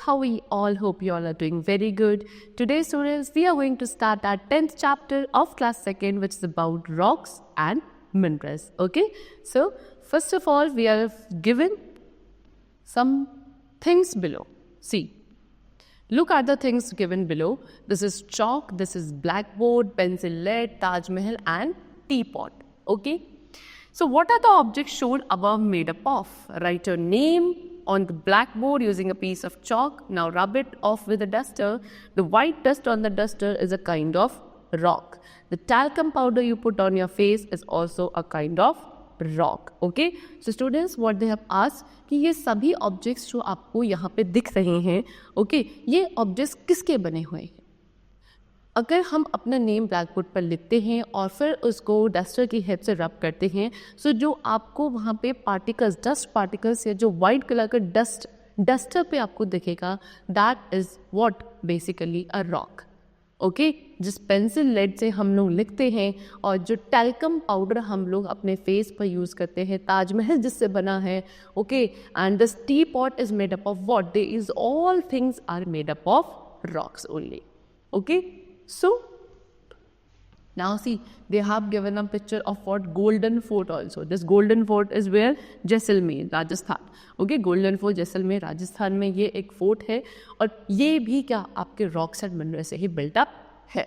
how we all hope you all are doing very good. Today students, we are going to start our 10th chapter of class 2nd, which is about rocks and minerals. Okay, so first of all we are given some things below. See, look at the things given below. This is chalk, this is blackboard, pencil lead, Taj Mahal and teapot. Okay, so what are the objects shown above made up of? Write your name on the blackboard using a piece of chalk. Now rub it off with a duster. The white dust on the duster is a kind of rock. The talcum powder you put on your face is also a kind of rock. Okay, so students, what they have asked कि ये सभी objects जो आपको यहाँ पे दिख रहे हैं, okay, ये objects किसके बने हुए हैं? अगर हम अपना नेम ब्लैकबोर्ड पर लिखते हैं और फिर उसको डस्टर की हेल्प से रब करते हैं, सो जो आपको वहाँ पे पार्टिकल्स, डस्ट पार्टिकल्स या जो वाइट कलर का डस्टर पे आपको दिखेगा, that is what basically a rock. Okay, जिस पेंसिल लेड से हम लोग लिखते हैं और जो टैल्कम पाउडर हम लोग अपने फेस पर यूज़ करते हैं, ताजमहल जिससे बना है, ओके, एंड दिस टी पॉट is made up of what? They is all things are made up of rocks only. Okay, so now see, they have given a picture of what? Golden Fort also. This Golden Fort is where? Jaisalmer, Rajasthan. Okay, Golden Fort Jaisalmer Rajasthan में ये एक fort है और ये भी क्या आपके rocks and mineral से ही बिल्ट अप है.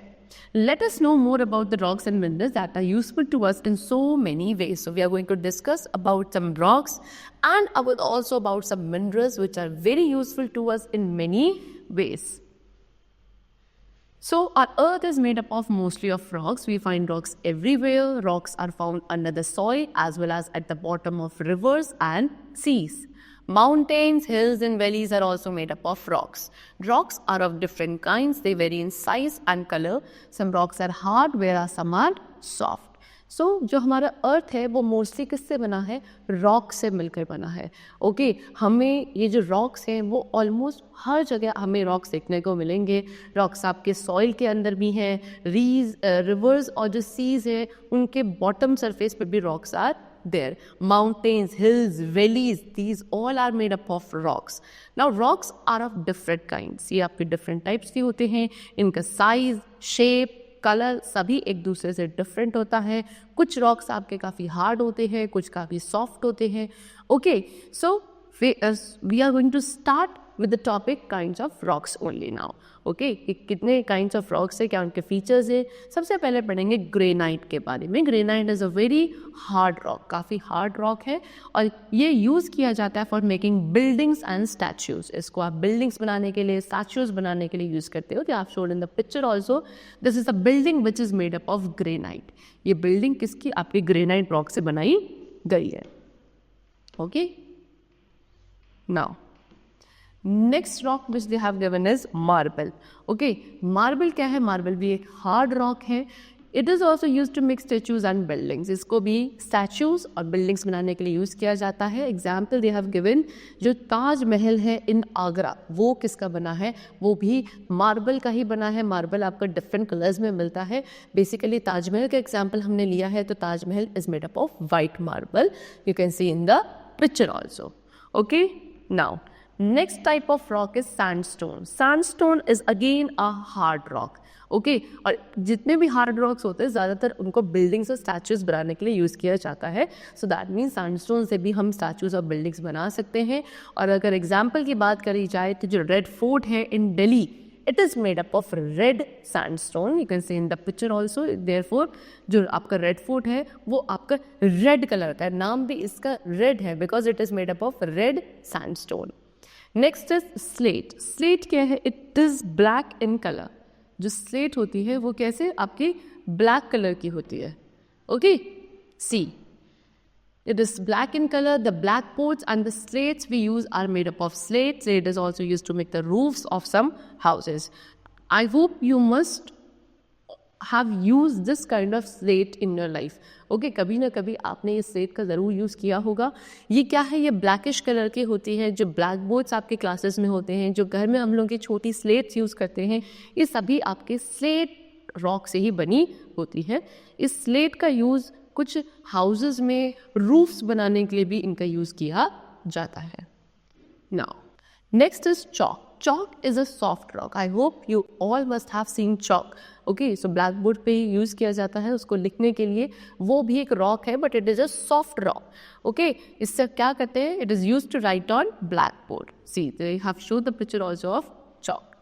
Let us know more about the rocks and minerals that are useful to us in so many ways. So we are going to discuss about some rocks and also about some minerals which are very useful to us in many ways. So our earth is made up of mostly of rocks. We find rocks everywhere. Rocks are found under the soil as well as at the bottom of rivers and seas. Mountains, hills and valleys are also made up of rocks. Rocks are of different kinds. They vary in size and color. Some rocks are hard whereas some are soft. सो जो हमारा अर्थ है वो mostly किससे बना है? Rock से मिलकर बना है. ओके, हमें ये जो रॉक्स हैं वो ऑलमोस्ट हर जगह हमें रॉक्स देखने को मिलेंगे. रॉक्स आपके सॉइल के अंदर भी हैं, रिवर्स और जो सीज है उनके बॉटम सरफेस पर भी rocks are there. Mountains, hills, valleys, these all are made up of rocks. Now rocks are of different kinds. ये आपके different types के होते हैं. इनका size, shape, कलर सभी एक दूसरे से डिफरेंट होता है. कुछ रॉक्स आपके काफ़ी हार्ड होते हैं, कुछ काफ़ी सॉफ्ट होते हैं. Okay, so we are going to start with the topic kinds of rocks only now. Okay, कितने काइंड्स ऑफ रॉक्स है, क्या उनके फीचर्स है. सबसे पहले पढ़ेंगे ग्रेनाइट के बारे में. Granite is a very hard rock, काफ़ी हार्ड रॉक है और ये यूज़ किया जाता है फॉर मेकिंग बिल्डिंग्स एंड स्टैच्यूज़. इसको आप बिल्डिंग्स बनाने के लिए, स्टैच्यूज़ बनाने के लिए यूज़ करते हो. आप showed in the picture also, this is a building which is made up of granite. ये बिल्डिंग किसकी? आपकी ग्रेनाइट रॉक से बनाई गई है. Okay, now next rock which they have given is marble. ओके, मार्बल क्या है? मार्बल भी एक हार्ड रॉक है. It is also use to make statues and buildings. इसको भी स्टैचूज और बिल्डिंग्स बनाने के लिए यूज़ किया जाता है. एग्जाम्पल दे हैव गिवन, जो ताज महल है इन आगरा, वो किसका बना है? वो भी मार्बल का ही बना है. मार्बल आपका डिफरेंट कलर्स में मिलता है. बेसिकली ताजमहल का एग्जाम्पल हमने लिया है, तो Taj Mahal is made up of white marble. You can see in the picture also. Okay, now next type of rock is sandstone. Sandstone is again a hard rock. Okay, और जितने भी हार्ड रॉक्स होते हैं ज़्यादातर उनको बिल्डिंग्स और statues बनाने के लिए यूज़ किया जाता है. सो दैट मीन्स सैंडस्टोन से भी हम स्टैचूज़ और बिल्डिंग्स बना सकते हैं. और अगर एग्जाम्पल की बात करी जाए तो जो रेड फोर्ट है in Delhi, it is made up of red sandstone. You can see in the picture also. Therefore जो आपका रेड फोर्ट है वो आपका रेड कलर का है. नाम भी इसका रेड है because it is made up of red sandstone. Next is slate. Slate क्या है? It is black in colour. जो स्लेट होती है वो कैसे? आपकी ब्लैक कलर की होती है. Okay, see, it is black in color. The blackboards and the slates we use are made up of slate. Slate is also used to make the roofs of some houses. I hope you must have used this kind of slate in your life. Okay, कभी ना कभी आपने इस slate का ज़रूर use किया होगा. ये क्या है? ये ब्लैकिश कलर की होती है. जो ब्लैक बोर्ड्स आपके क्लासेस में होते हैं, जो घर में हम लोग की छोटी स्लेट्स यूज़ करते हैं, ये सभी आपके स्लेट रॉक से ही बनी होती है. इस स्लेट का यूज़ कुछ हाउसेस में रूफ्स बनाने के लिए भी इनका यूज़ किया जाता है. Now next is chalk. chalk is a soft rock. I hope you all must have seen chalk. Okay, so blackboard पे यूज़ किया जाता है उसको लिखने के लिए. वो भी एक रॉक है but it is a soft rock. Okay, इससे क्या करते हैं? It is use to write on blackboard. See, they have showed the picture also of chalk.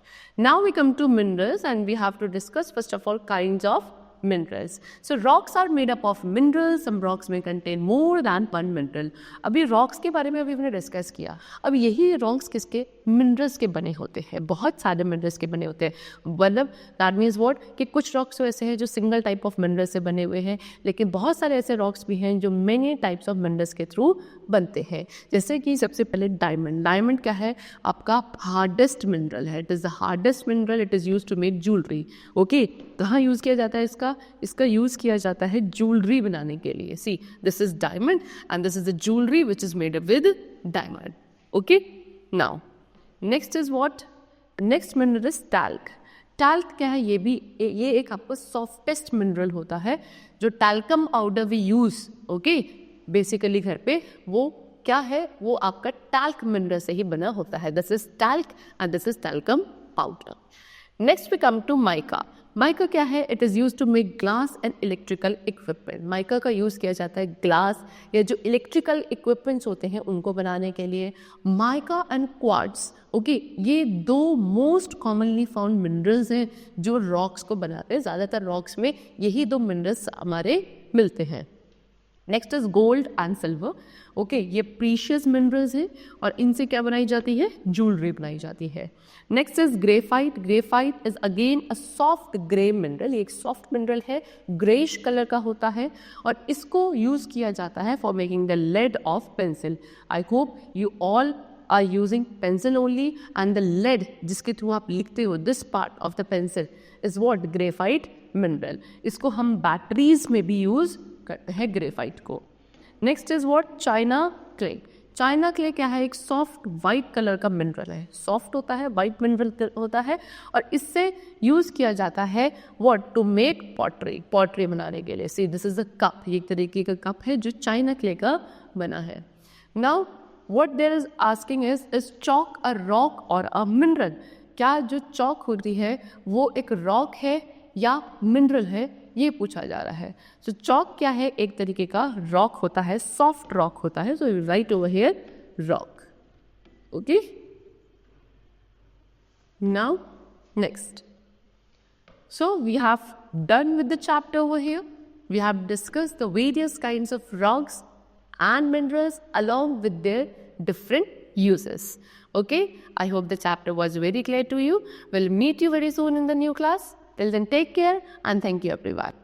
Now we come to minerals and we have to discuss first of all kinds of minerals. So rocks are made up of minerals. Some rocks may contain more than one mineral. अभी rocks के बारे में अभी हमने discuss किया. अब यही rocks किसके? मिनरल्स के बने होते हैं. बहुत सारे मिनरल्स के बने होते हैं. मतलब दैट मीन्स व्हाट कि कुछ रॉक्स तो ऐसे हैं जो सिंगल टाइप ऑफ मिनरल से बने हुए हैं, लेकिन बहुत सारे ऐसे रॉक्स भी हैं जो मेनी टाइप्स ऑफ मिनरल्स के थ्रू बनते हैं. जैसे कि सबसे पहले डायमंड. डायमंड क्या है? आपका हार्डेस्ट मिनरल है. It is the hardest mineral. It is use to make jewellery. Okay, कहाँ यूज़ किया जाता है इसका यूज़ किया जाता है ज्वेलरी बनाने के लिए. See, this is diamond and this is the jewellery which is made with diamond. Okay, now next is what? Next mineral is talc. Talc क्या है? ये एक आपको सॉफ्टेस्ट मिनरल होता है. जो talcum powder we use okay basically घर पे, वो क्या है? वो आपका टैल्क मिनरल से ही बना होता है. This is talc and this is talcum powder. Next we come to mica. Mica क्या है? It is use to make glass and electrical equipment. Mica का यूज़ किया जाता है ग्लास या जो इलेक्ट्रिकल इक्विपमेंट्स होते हैं उनको बनाने के लिए. Mica and quartz. ओके, ये दो मोस्ट कॉमनली फाउंड मिनरल्स हैं जो रॉक्स को बनाते हैं. ज़्यादातर रॉक्स में यही दो मिनरल्स हमारे मिलते हैं. Next is gold and silver. Okay, ये प्रीशियस मिनरल्स हैं और इनसे क्या बनाई जाती है? ज्वेलरी बनाई जाती है. Next is graphite. Graphite is again a soft grey mineral. ये एक सॉफ्ट मिनरल है, ग्रेश कलर का होता है और इसको यूज़ किया जाता है for making the lead of pencil. I hope you all are using pencil only and the lead जिसके थ्रू आप लिखते हो, this part of the pencil is what? Graphite mineral. इसको हम बैटरीज में भी यूज़ करते हैं ग्रेफाइट को. Next is what? China clay. China clay क्या है? एक सॉफ्ट वाइट कलर का मिनरल है. सॉफ्ट होता है, वाइट मिनरल होता है और इससे यूज़ किया जाता है what? To make pottery. Pottery बनाने के लिए. See, this is a cup. ये एक तरीके का कप है जो चाइना क्ले का बना है. Now what there is asking is chalk a rock और अ मिनरल? क्या जो चॉक होती है वो एक रॉक है या मिनरल है, ये पूछा जा रहा है. सो चॉक क्या है? एक तरीके का रॉक होता है, सॉफ्ट रॉक होता है. So you write over here rock. Okay, now next. So we have done with the chapter over here. We have discussed the various kinds of rocks and minerals along with their different uses. Okay, I hope the chapter was very clear to you. We'll meet you very soon in the new class. Till then, take care and thank you everyone.